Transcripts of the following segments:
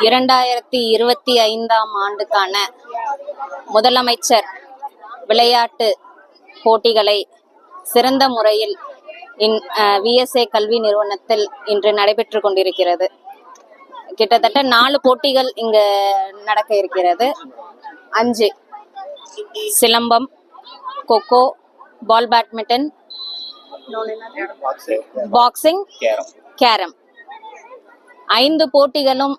2025ஆம் ஆண்டுக்கான முதலமைச்சர் விளையாட்டு போட்டிகளை சிறந்த முறையில் VSA கல்வி நிறுவனத்தில் இன்று நடைபெற்று கொண்டிருக்கிறது. கிட்டத்தட்ட 4 போட்டிகள் இங்கு நடக்க இருக்கிறது. 5 Silambam, kho-kho, ball badminton, boxing, carrom 5 போட்டிகளும்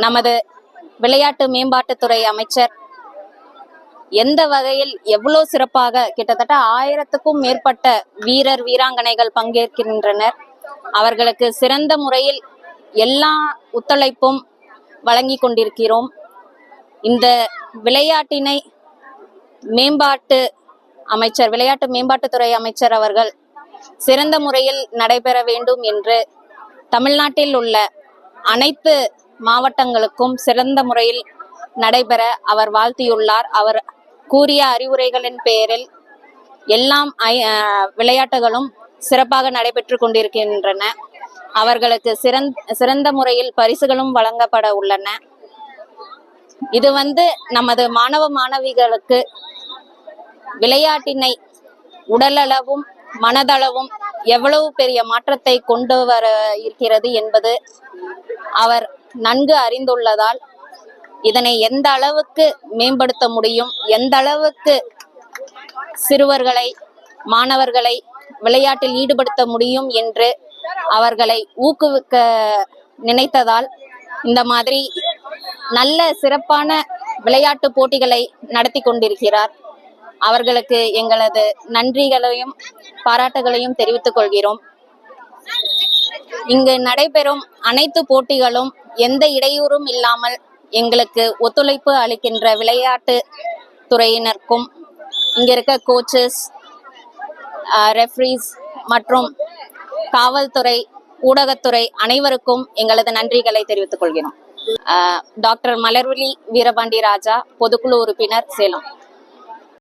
நமது விளையாட்டு மேம்பாட்டுத்துறை அமைச்சர் எந்த வகையில் எவ்வளவு சிறப்பாக கிட்டத்தட்ட 1000க்கும் மேற்பட்ட வீரர் வீராங்கனைகள் பங்கேற்கின்றனர். அவர்களுக்கு சிறந்த முறையில் எல்லா ஒத்துழைப்பும் வழங்கி கொண்டிருக்கிறோம். இந்த விளையாட்டினை விளையாட்டு மேம்பாட்டுத்துறை அமைச்சர் அவர்கள் சிறந்த முறையில் நடைபெற வேண்டும் என்று தமிழ்நாட்டில் உள்ள அனைத்து மாவட்டங்களுக்கும் சிறந்த முறையில் நடைபெற அவர் வாழ்த்தியுள்ளார். அவர் கூறிய அறிவுரைகளின் பெயரில் எல்லாம் விளையாட்டுகளும் சிறப்பாக நடைபெற்று கொண்டிருக்கின்றன. அவர்களுக்கு சிறந்த முறையில் பரிசுகளும் வழங்கப்பட உள்ளன. இது நமது மாணவ மாணவிகளுக்கு விளையாட்டினை உடலளவும் மனதளவும் எவ்வளவு பெரிய மாற்றத்தை கொண்டு வர இருக்கிறது என்பது அவர் நன்கு அறிந்துள்ளதால் இதனை எந்த அளவுக்கு மேம்படுத்த முடியும், எந்த அளவுக்கு சிறுவர்களை மாணவர்களை விளையாட்டில் ஈடுபடுத்த முடியும் என்று அவர்களை ஊக்குவிக்க நினைத்ததால் இந்த மாதிரி நல்ல சிறப்பான விளையாட்டு போட்டிகளை நடத்தி கொண்டிருக்கிறார். அவர்களுக்கு எங்களது நன்றிகளையும் பாராட்டுகளையும் தெரிவித்துக் கொள்கிறோம். இங்கு நடைபெறும் அனைத்து போட்டிகளும் எந்த இடையூறும் இல்லாமல் எங்களுக்கு ஒத்துழைப்பு அளிக்கின்ற விளையாட்டு துறையினருக்கும் இங்க இருக்க கோச்சஸ், ரெஃப்ரீஸ் மற்றும் காவல்துறை, ஊடகத்துறை அனைவருக்கும் எங்களது நன்றிகளை தெரிவித்துக் கொள்கிறோம். டாக்டர் மலர்விழி வீரபாண்டி ராஜா, பொதுக்குழு உறுப்பினர், சேலம்.